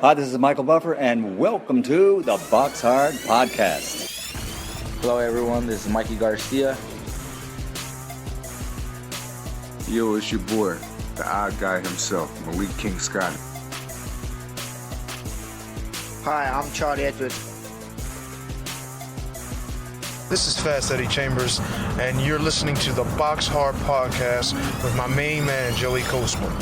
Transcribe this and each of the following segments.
Hi, this is Michael Buffer, and welcome to the BoxHard podcast. Hello, everyone. This is Mikey Garcia. Yo, it's your boy, the odd guy himself, Malik King Scott. Hi, I'm Charlie Edwards. This is Fast Eddie Chambers, and you're listening to the BoxHard podcast with my main man, Joey Coastman.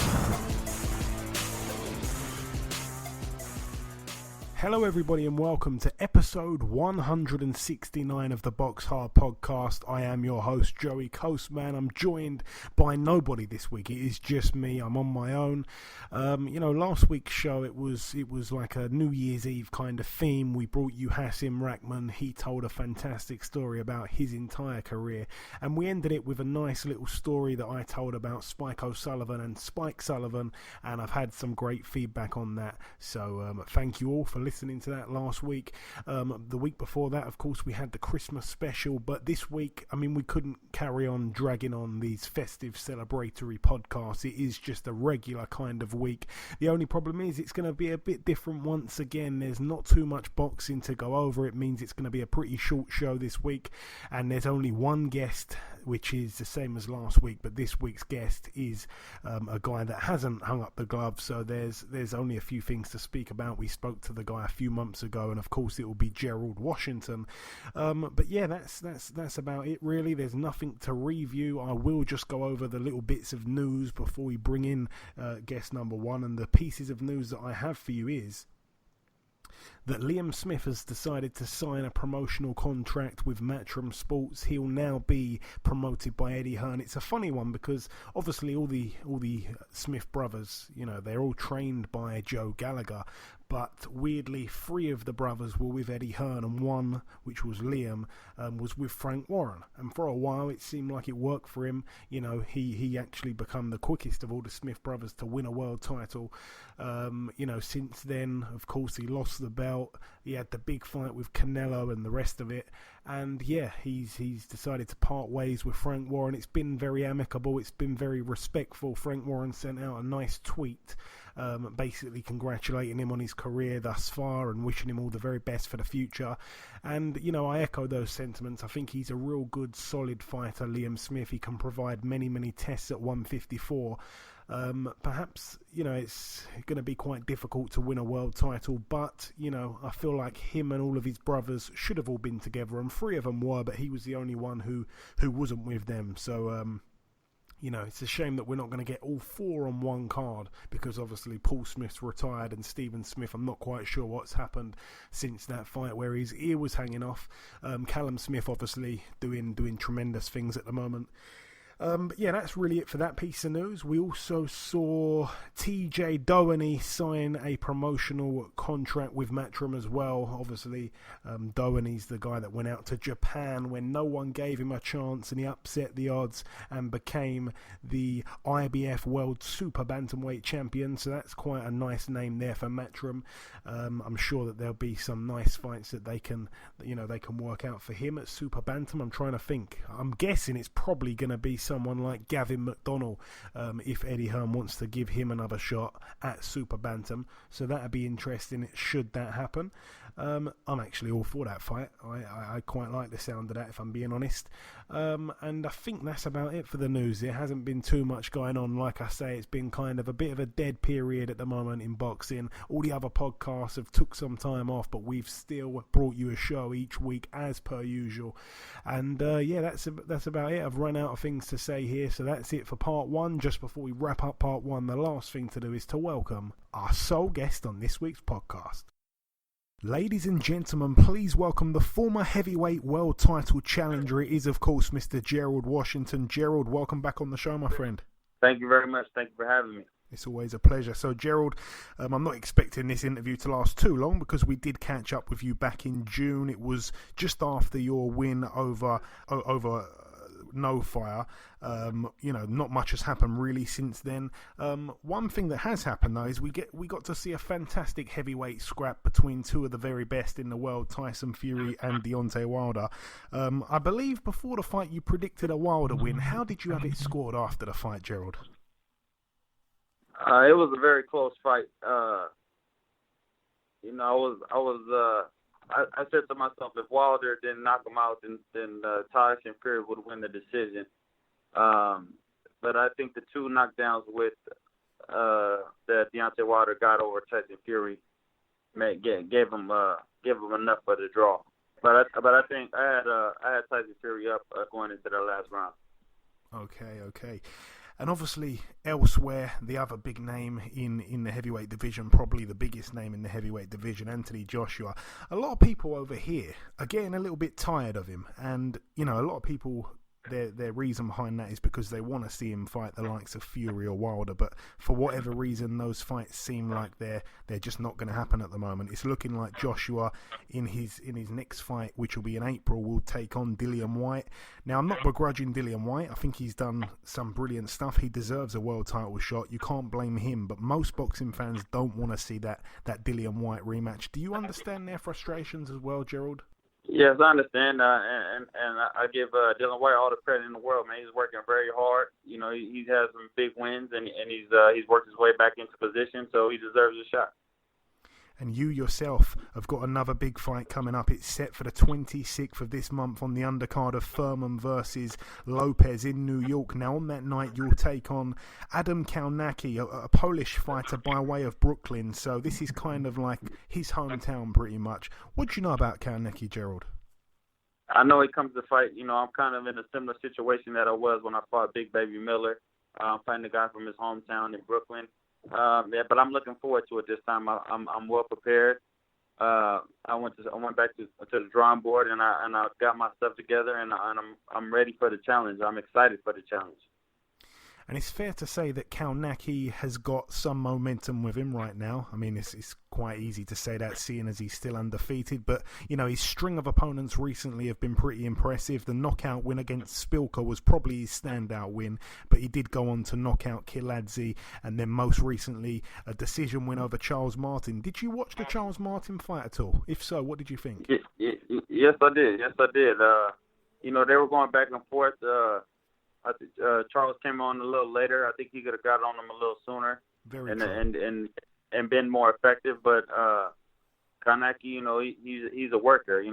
Hello everybody and welcome to episode 169 of the BoxHard podcast. I am your host, Joey Coastman. I'm joined by nobody this week. It is just me. I'm on my own. Last week's show, it was like a New Year's Eve kind of theme. We brought you Hassim Rahman. He told a fantastic story about his entire career. And we ended it with a nice little story that I told about Spike O'Sullivan and Spike Sullivan. And I've had some great feedback on that. So thank you all for listening to that last week. The week before that, of course, we had the Christmas special, but this week, we couldn't carry on dragging on these festive celebratory podcasts. It is just a regular kind of week. The only problem is it's going to be a bit different once again. There's not too much boxing to go over. It means it's going to be a pretty short show this week, and there's only one guest, which is the same as last week, but this week's guest is a guy that hasn't hung up the gloves, so there's only a few things to speak about. We spoke to the guy a few months ago, and of course it will be Gerald Washington. But yeah, that's about it really. There's nothing to review. I will just go over the little bits of news before we bring in guest number one, and the pieces of news that I have for you is that Liam Smith has decided to sign a promotional contract with Matchroom Sports. He'll now be promoted by Eddie Hearn. It's a funny one because obviously all the Smith brothers, they're all trained by Joe Gallagher, but weirdly 3 of the brothers were with Eddie Hearn, and one, which was Liam, was with Frank Warren. And for a while it seemed like it worked for him. He actually become the quickest of all the Smith brothers to win a world title. Since then, of course, he lost the belt. He had the big fight with Canelo and the rest of it. And yeah, he's decided to part ways with Frank Warren. It's been very amicable. It's been very respectful. Frank Warren sent out a nice tweet basically congratulating him on his career thus far and wishing him all the very best for the future. And, I echo those sentiments. I think he's a real good, solid fighter, Liam Smith. He can provide many, many tests at 154. Perhaps, it's going to be quite difficult to win a world title, but, I feel like him and all of his brothers should have all been together, and 3 of them were, but he was the only one who wasn't with them. So, it's a shame that we're not going to get all 4 on one card, because obviously Paul Smith's retired and Stephen Smith, I'm not quite sure what's happened since that fight where his ear was hanging off. Callum Smith obviously doing tremendous things at the moment. But yeah, that's really it for that piece of news. We also saw TJ Doheny sign a promotional contract with Matchroom as well. Obviously, Doheny's the guy that went out to Japan when no one gave him a chance, and he upset the odds and became the IBF World Super Bantamweight Champion. So that's quite a nice name there for Matchroom. I'm sure that there'll be some nice fights that they can work out for him at Super Bantam. I'm trying to think. I'm guessing it's probably going to be someone like Gavin McDonnell, if Eddie Hearn wants to give him another shot at Super Bantam. So that'd be interesting should that happen. I'm actually all for that fight. I quite like the sound of that, if I'm being honest. And I think that's about it for the news. There hasn't been too much going on. Like I say, it's been kind of a bit of a dead period at the moment in boxing. All the other podcasts have took some time off, but we've still brought you a show each week as per usual. And yeah, that's about it. I've run out of things to say here, so that's it for part 1. Just before we wrap up part 1, the last thing to do is to welcome our sole guest on this week's podcast. Ladies and gentlemen, please welcome the former heavyweight world title challenger. It is, of course, Mr. Gerald Washington. Gerald, welcome back on the show, my friend. Thank you very much. Thank you for having me. It's always a pleasure. So, Gerald, I'm not expecting this interview to last too long because we did catch up with you back in June. It was just after your win over No Fire. Not much has happened really since then. One thing that has happened though is we got to see a fantastic heavyweight scrap between 2 of the very best in the world, Tyson Fury and Deontay Wilder. I believe before the fight you predicted a Wilder win. How did you have it scored after the fight, Gerald? It was a very close fight. I said to myself, if Wilder didn't knock him out, then Tyson Fury would win the decision. But I think the two knockdowns that Deontay Wilder got over Tyson Fury gave him enough for the draw. But I think I had Tyson Fury up going into the last round. Okay. And obviously, elsewhere, the other big name in the heavyweight division, probably the biggest name in the heavyweight division, Anthony Joshua. A lot of people over here are getting a little bit tired of him. And, a lot of people, their reason behind that is because they want to see him fight the likes of Fury or Wilder. But for whatever reason, those fights seem like they're just not going to happen at the moment. It's looking like Joshua, in his next fight, which will be in April, will take on Dillian Whyte. Now, I'm not begrudging Dillian Whyte. I think he's done some brilliant stuff. He deserves a world title shot. You can't blame him. But most boxing fans don't want to see that Dillian Whyte rematch. Do you understand their frustrations as well, Gerald? Yes, I understand, and I give Dillian Whyte all the credit in the world, man. He's working very hard. He has some big wins, and he's worked his way back into position, so he deserves a shot. And you yourself have got another big fight coming up. It's set for the 26th of this month on the undercard of Furman versus Lopez in New York. Now, on that night, you'll take on Adam Kownacki, a Polish fighter by way of Brooklyn. So this is kind of like his hometown pretty much. What do you know about Kownacki, Gerald? I know he comes to fight. I'm kind of in a similar situation that I was when I fought Big Baby Miller. I'm fighting a guy from his hometown in Brooklyn. But I'm looking forward to it this time. I'm well prepared. I went back to the drawing board and I got my stuff together and I'm ready for the challenge. I'm excited for the challenge. And it's fair to say that Kownacki has got some momentum with him right now. I mean, it's quite easy to say that, seeing as he's still undefeated. But, his string of opponents recently have been pretty impressive. The knockout win against Spilka was probably his standout win, but he did go on to knock out Kiladze, and then most recently a decision win over Charles Martin. Did you watch the Charles Martin fight at all? If so, what did you think? Yes, I did. They were going back and forth. I think Charles came on a little later. I think he could have got on him a little sooner and been more effective. But Kownacki, he's a worker. He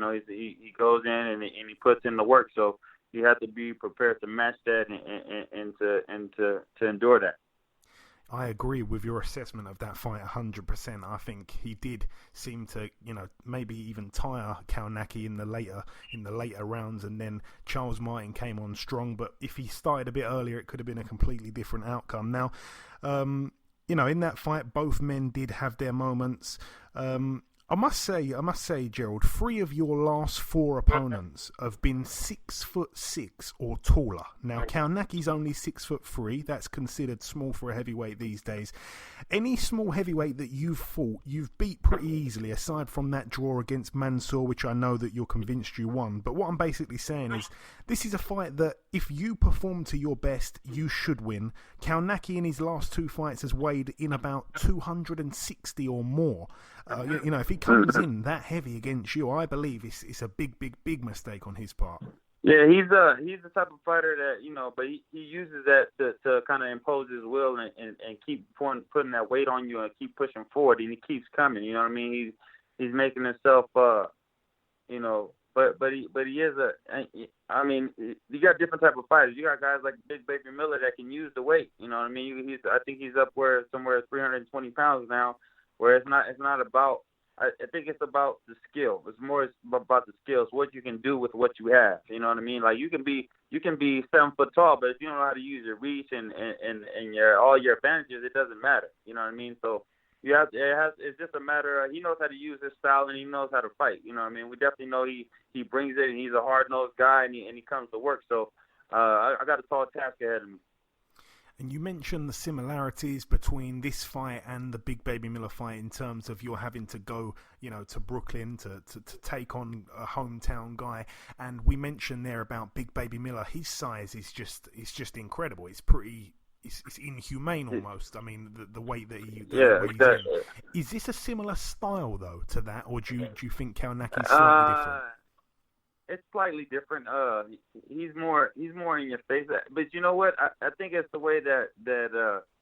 goes in and he puts in the work. So you have to be prepared to match that and to endure that. I agree with your assessment of that fight 100%. I think he did seem to, maybe even tire Kownacki in the later rounds, and then Charles Martin came on strong. But if he started a bit earlier, it could have been a completely different outcome. Now, in that fight, both men did have their moments. I must say, Gerald, 3 of your last 4 opponents have been 6'6" or taller. Now, Kownacki's only 6'3". That's considered small for a heavyweight these days. Any small heavyweight that you've fought, you've beat pretty easily, aside from that draw against Mansour, which I know that you're convinced you won. But what I'm basically saying is, this is a fight that if you perform to your best, you should win. Kownacki in his last 2 fights has weighed in about 260 or more. If he comes in that heavy against you, I believe it's a big mistake on his part. Yeah, he's the type of fighter that, but he uses that to kind of impose his will and keep putting that weight on you and keep pushing forward, and he keeps coming. You know what I mean? He's making himself, but he is you got different type of fighters. You got guys like Big Baby Miller that can use the weight. You know what I mean? I think he's up somewhere 320 pounds now. Where it's not about, I think it's about the skill. It's more about the skills, what you can do with what you have. You know what I mean? Like you can be 7 foot tall, but if you don't know how to use your reach and all your advantages, it doesn't matter. You know what I mean? So it's just a matter of, he knows how to use his style and he knows how to fight. You know what I mean? We definitely know he brings it, and he's a hard nosed guy and he comes to work. So I got a tall task ahead of me. And you mentioned the similarities between this fight and the Big Baby Miller fight in terms of you're having to go, to Brooklyn to take on a hometown guy. And we mentioned there about Big Baby Miller. His size is just incredible. It's inhumane almost. I mean, the weight that he's exactly. in. Is this a similar style though to that, or do you think Kownacki's slightly different? It's slightly different. He's more in your face. But you know what? I think it's the way that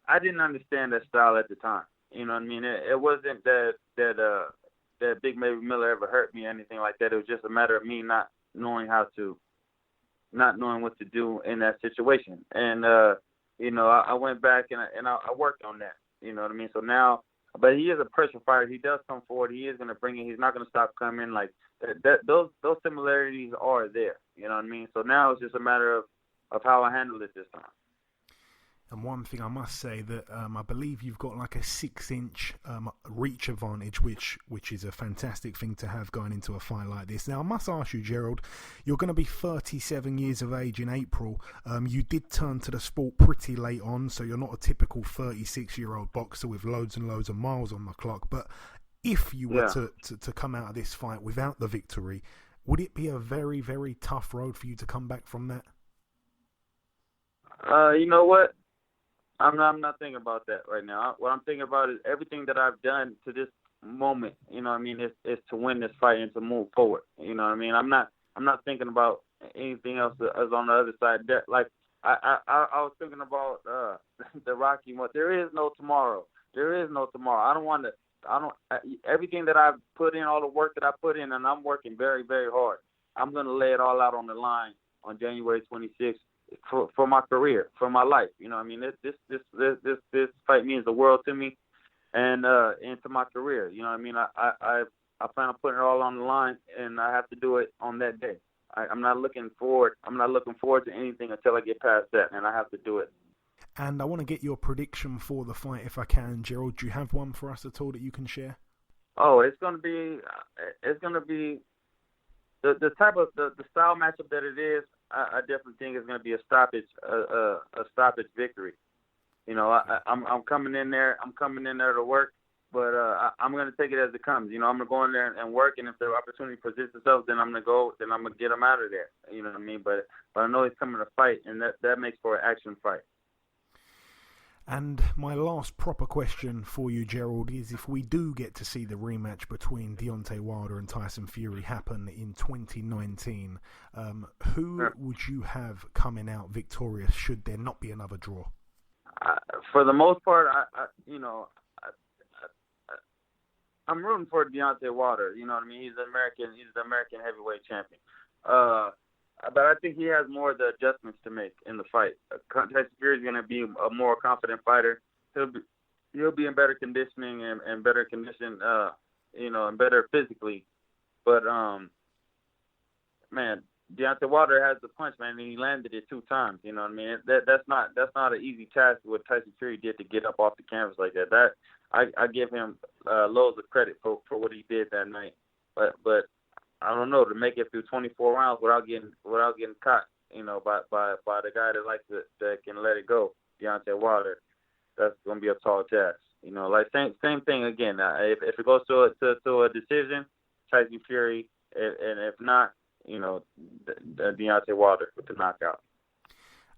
I didn't understand that style at the time. You know what I mean? It wasn't that that Big Baby Miller ever hurt me or anything like that. It was just a matter of me not knowing what to do in that situation. And I went back and I worked on that. You know what I mean? So now, but he is a pressure fighter. He does come forward. He is going to bring it. He's not going to stop coming. Like those similarities are there. You know what I mean? So now it's just a matter of how I handle it this time. And one thing I must say that I believe you've got like a 6-inch reach advantage, which is a fantastic thing to have going into a fight like this. Now, I must ask you, Gerald, you're going to be 37 years of age in April. You did turn to the sport pretty late on, so you're not a typical 36-year-old boxer with loads and loads of miles on the clock. But if you were to come out of this fight without the victory, would it be a very, very tough road for you to come back from that? You know what? I'm not thinking about that right now. What I'm thinking about is everything that I've done to this moment. You know what I mean? Is to win this fight and to move forward. You know what I mean? I'm not thinking about anything else as on the other side. Like I was thinking about the Rocky one. There is no tomorrow. There is no tomorrow. Everything that I've put in, all the work that I put in, and I'm working very, very hard. I'm gonna lay it all out on the line on January 26th. For my career, for my life, you know what I mean? This fight means the world to me, and to my career, you know what I mean? I plan on putting it all on the line, and I have to do it on that day. I'm not looking forward to anything until I get past that, and I have to do it. And I want to get your prediction for the fight if I can, Gerald. Do you have one for us at all that you can share? Oh, it's gonna be the type of the style matchup that it is. I definitely think it's going to be a stoppage victory. You know, I'm coming in there. I'm coming in there to work, but I'm going to take it as it comes. You know, I'm going to go in there and work, and if the opportunity presents itself, then I'm going to go. Then I'm going to get him out of there. You know what I mean? But I know he's coming to fight, and that makes for an action fight. And my last proper question for you, Gerald, is if we do get to see the rematch between Deontay Wilder and Tyson Fury happen in 2019, who would you have coming out victorious should there not be another draw? For the most part, I'm rooting for Deontay Wilder. You know what I mean? He's the American heavyweight champion. But I think he has more of the adjustments to make in the fight. Tyson Fury is going to be a more confident fighter. He'll be in better conditioning and better condition, and better physically. But man, Deontay Wilder has the punch, man, and he landed it 2 times. You know what I mean? That's not an easy task what Tyson Fury did to get up off the canvas like that. That I give him loads of credit for what he did that night. But I don't know, to make it through 24 rounds without getting caught, you know, by the guy that can let it go, Deontay Wilder. That's gonna be a tall task, you know. Like same thing again. If it goes to a decision, Tyson Fury, and if not, you know, Deontay Wilder with the knockout.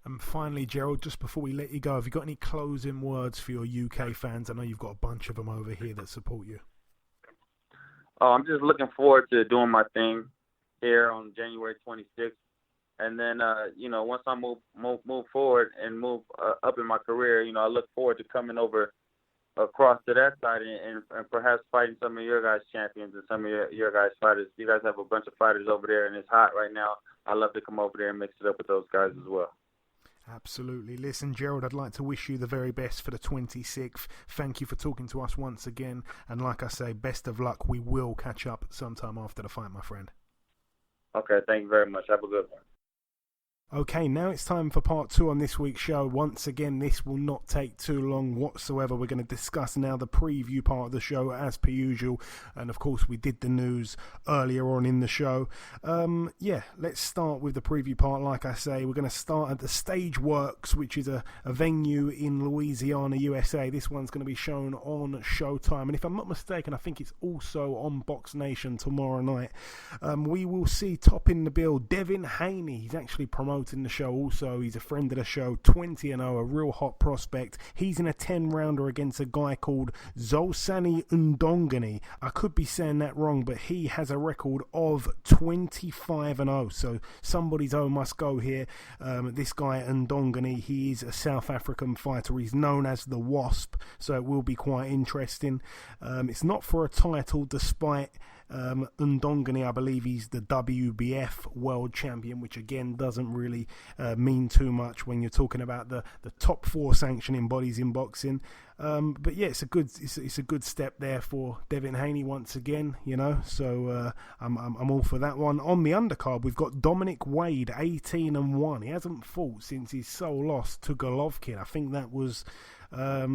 And finally, Gerald, just before we let you go, have you got any closing words for your UK fans? I know you've got a bunch of them over here that support you. Oh, I'm just looking forward to doing my thing here on January 26th, and then once I move forward and move up in my career, you know, I look forward to coming over across to that side and perhaps fighting some of your guys' champions and some of your guys' fighters. You guys have a bunch of fighters over there, and it's hot right now. I love to come over there and mix it up with those guys as well. Absolutely. Listen, Gerald, I'd like to wish you the very best for the 26th. Thank you for talking to us once again. And like I say, best of luck. We will catch up sometime after the fight, my friend. Okay, thank you very much. Have a good one. Okay, now it's time for part 2 on this week's show. Once again, this will not take too long whatsoever. We're going to discuss now the preview part of the show as per usual. And of course, we did the news earlier on in the show. Let's start with the preview part. Like I say, we're going to start at the Stage Works, which is a venue in Louisiana, USA. This one's going to be shown on Showtime. And if I'm not mistaken, I think it's also on Box Nation tomorrow night. We will see topping the bill Devin Haney. He's actually promoting promoting the show also. He's a friend of the show, 20-0, a real hot prospect. He's in a 10-rounder against a guy called Zolsani Undongani. I could be saying that wrong, but he has a record of 25-0. So somebody's O must go here. This guy Undongani, he is a South African fighter. He's known as the Wasp, so it will be quite interesting. It's not for a title, despite Undongani, I believe he's the WBF world champion, which again doesn't really mean too much when you're talking about the top 4 sanctioning bodies in boxing. But yeah, it's a good step there for Devin Haney once again, you know. So I'm all for that one. On the undercard, we've got Dominic Wade, 18-1. He hasn't fought since his sole loss to Golovkin. I think that was a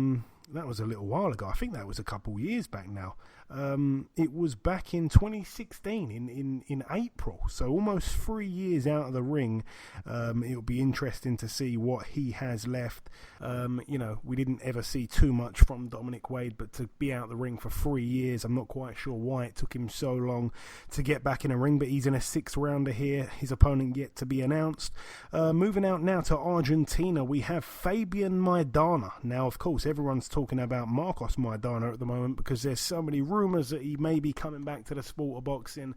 little while ago. I think that was a couple years back now. It was back in 2016 in April, so almost 3 years out of the ring. It'll be interesting to see what he has left. You know, we didn't ever see too much from Dominic Wade, but to be out of the ring for 3 years, I'm not quite sure why it took him so long to get back in the ring, but he's in a 6th rounder here. His opponent yet to be announced. Moving out now to Argentina, we have Fabian Maidana. Now, of course, everyone's talking about Marcos Maidana at the moment because there's so many rumours that he may be coming back to the sport of boxing.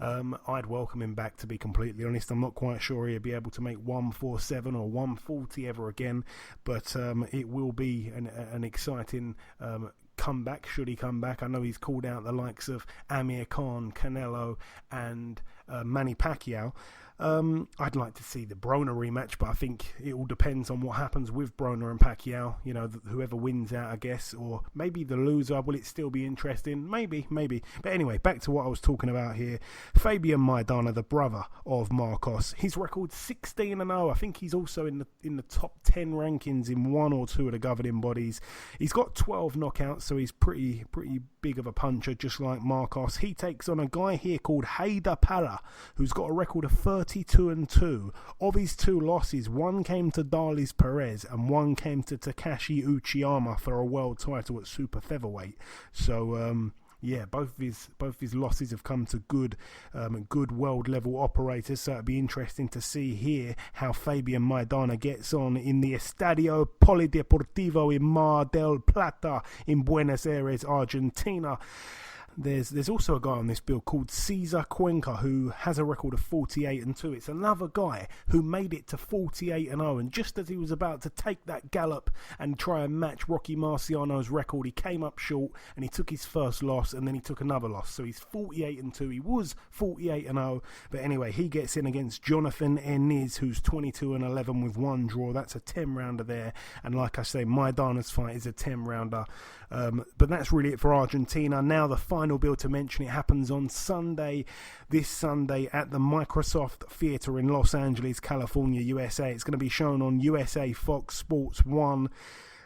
I'd welcome him back, to be completely honest. I'm not quite sure he'll be able to make 147 or 140 ever again, but it will be an exciting comeback should he come back. I know he's called out the likes of Amir Khan, Canelo and Manny Pacquiao. I'd like to see the Broner rematch, but I think it all depends on what happens with Broner and Pacquiao. You know, whoever wins out, I guess, or maybe the loser. Will it still be interesting? Maybe. But anyway, back to what I was talking about here. Fabian Maidana, the brother of Marcos, his record 16-0. I think he's also in the top 10 rankings in 1 or 2 of the governing bodies. He's got 12 knockouts, so he's pretty big of a puncher, just like Marcos. He takes on a guy here called Haider Para, who's got a record of 32-2. Of his 2 losses, 1 came to Darlis Perez and 1 came to Takashi Uchiyama for a world title at super featherweight. So yeah, both of his losses have come to good world level operators. So it'd be interesting to see here how Fabian Maidana gets on in the Estadio Polideportivo in Mar del Plata in Buenos Aires, Argentina. There's also a guy on this bill called Cesar Cuenca who has a record of 48-2. It's another guy who made it to 48-0, and just as he was about to take that gallop and try and match Rocky Marciano's record, he came up short and he took his first loss, and then he took another loss. So he's 48-2. He was 48-0, but anyway, he gets in against Jonathan Eniz, who's 22-11 with 1 draw. That's a 10-rounder there, and like I say, Maidana's fight is a 10-rounder. But that's really it for Argentina. Now the final bill to mention, it happens on this Sunday at the Microsoft Theatre in Los Angeles, California, USA. It's going to be shown on USA Fox Sports 1.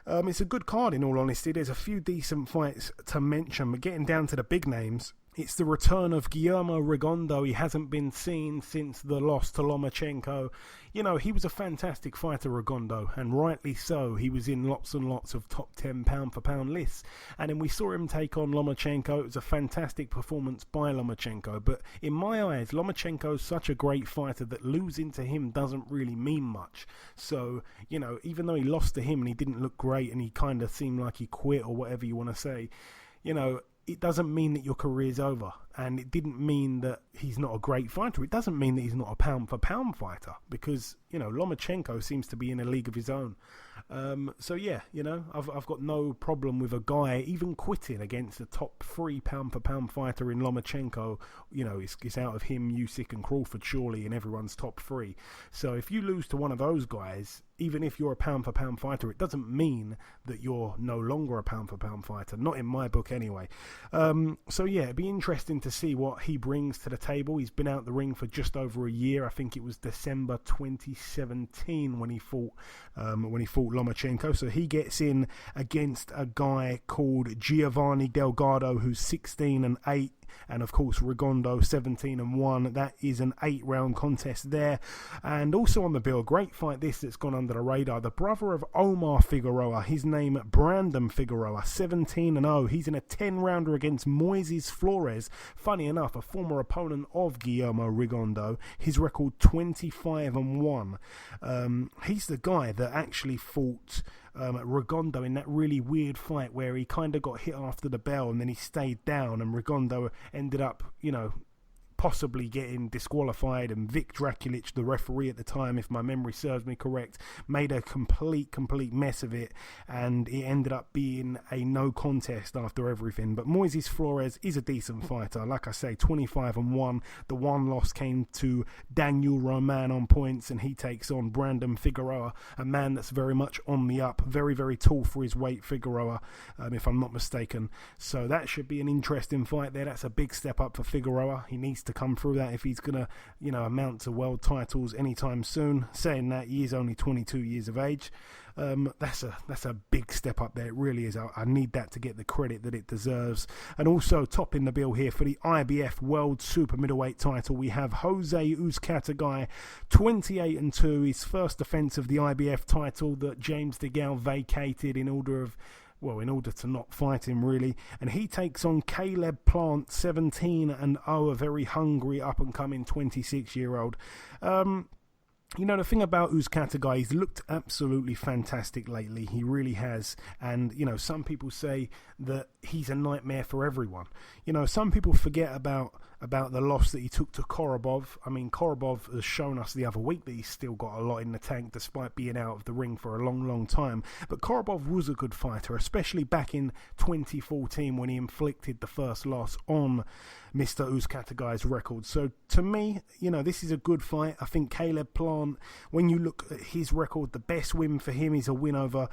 It's a good card, in all honesty. There's a few decent fights to mention, but getting down to the big names, it's the return of Guillermo Rigondo. He hasn't been seen since the loss to Lomachenko. You know, he was a fantastic fighter, Rigondo, and rightly so. He was in lots and lots of top 10 pound-for-pound lists. And then we saw him take on Lomachenko. It was a fantastic performance by Lomachenko. But in my eyes, Lomachenko's such a great fighter that losing to him doesn't really mean much. So, you know, even though he lost to him and he didn't look great and he kind of seemed like he quit or whatever you want to say, you know, it doesn't mean that your career's over, and it didn't mean that he's not a great fighter. It doesn't mean that he's not a pound-for-pound fighter, because, you know, Lomachenko seems to be in a league of his own. So yeah, you know, I've got no problem with a guy even quitting against a top 3 pound-for-pound fighter in Lomachenko. You know, it's out of him, Usyk and Crawford surely in everyone's top 3. So if you lose to one of those guys, even if you're a pound-for-pound fighter, it doesn't mean that you're no longer a pound-for-pound fighter. Not in my book anyway. So yeah, it'd be interesting to see what he brings to the table. He's been out the ring for just over a year. I think it was December 2017 when he fought fought Lomachenko. So he gets in against a guy called Giovanni Delgado, who's 16-8. And of course Rigondeaux 17-1. That is an 8-round contest there. And also on the bill, great fight this that's gone under the radar. The brother of Omar Figueroa, his name Brandon Figueroa, 17-0. He's in a 10-rounder against Moises Flores. Funny enough, a former opponent of Guillermo Rigondeaux. His record 25-1. He's the guy that actually fought Rigondeaux in that really weird fight where he kind of got hit after the bell and then he stayed down, and Rigondeaux ended up, possibly getting disqualified, and Vic Drakulic, the referee at the time, if my memory serves me correct, made a complete mess of it, and it ended up being a no contest after everything. But Moises Flores is a decent fighter. Like I say, 25-1. The one loss came to Daniel Roman on points, and he takes on Brandon Figueroa, a man that's very much on the up, very, very tall for his weight, Figueroa, if I'm not mistaken. So that should be an interesting fight there. That's a big step up for Figueroa. He needs to come through that if he's gonna amount to world titles anytime soon. Saying that, he is only 22 years of age. That's a big step up there. It really is. I need that to get the credit that it deserves. And also topping the bill here for the IBF World Super Middleweight title, we have Jose Uzcategui, 28-2. His first defense of the IBF title that James DeGale vacated in order to not fight him, really. And he takes on Caleb Plant, 17-0, a very hungry, up-and-coming 26-year-old. The thing about Uzcategui, he's looked absolutely fantastic lately. He really has. And, some people say that he's a nightmare for everyone. Some people forget about the loss that he took to Korobov. I mean, Korobov has shown us the other week that he's still got a lot in the tank despite being out of the ring for a long, long time. But Korobov was a good fighter, especially back in 2014 when he inflicted the first loss on Mr. Uzcategui's record. So to me, this is a good fight. I think Caleb Plant, when you look at his record, the best win for him is a win over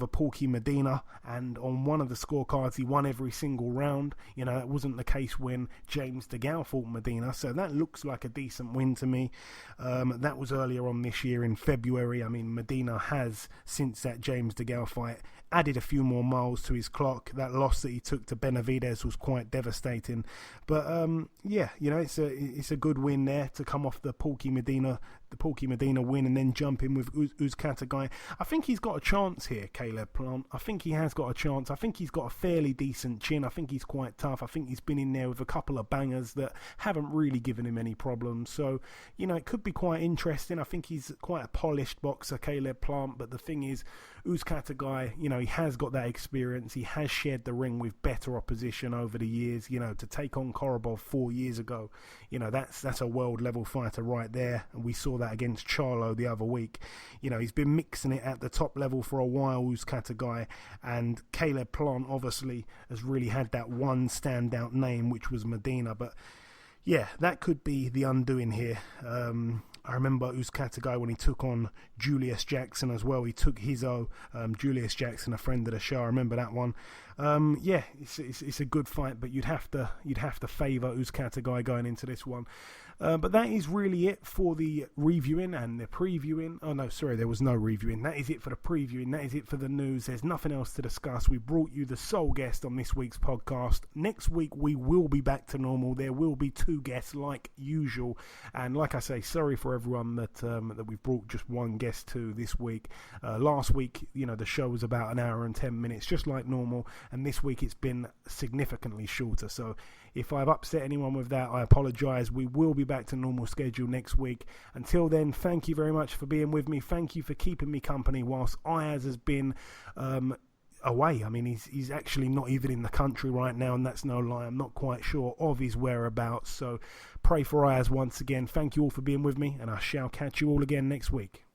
Porky Medina, and on one of the scorecards he won every single round. That wasn't the case when James DeGale fought Medina, so that looks like a decent win to me. That was earlier on this year in February. I mean, Medina has, since that James DeGale fight, added a few more miles to his clock. That loss that he took to Benavidez was quite devastating. But it's a good win there to come off the Porky Medina win and then jump in with Uzcategui. I think he's got a chance here, Caleb Plant. I think he has got a chance. I think he's got a fairly decent chin. I think he's quite tough. I think he's been in there with a couple of bangers that haven't really given him any problems. So, it could be quite interesting. I think he's quite a polished boxer, Caleb Plant. But the thing is, Uzcategui, he has got that experience. He has shared the ring with better opposition over the years. To take on Korobov 4 years ago, that's a world level fighter right there. And we saw that against Charlo the other week. He's been mixing it at the top level for a while, Uzcategui, and Caleb Plant obviously has really had that one standout name, which was Medina. But yeah, that could be the undoing here. I remember Uzcategui when he took on Julius Jackson as well. He took Hizzo, Julius Jackson, a friend of the show. I remember that one. It's a good fight, but you'd have to favour Uzcategui going into this one. But that is really it for the reviewing and the previewing. Oh no, sorry, there was no reviewing. That is it for the previewing. That is it for the news. There's nothing else to discuss. We brought you the sole guest on this week's podcast. Next week we will be back to normal. There will be 2 guests like usual. And like I say, sorry for everyone that we've brought just one guest to this week. Last week, the show was about an hour and 10 minutes, just like normal. And this week it's been significantly shorter. So if I've upset anyone with that, I apologise. We will be back to normal schedule next week. Until then, thank you very much for being with me. Thank you for keeping me company whilst Ayaz has been away. I mean, he's actually not even in the country right now, and that's no lie. I'm not quite sure of his whereabouts. So pray for Ayaz once again. Thank you all for being with me, and I shall catch you all again next week.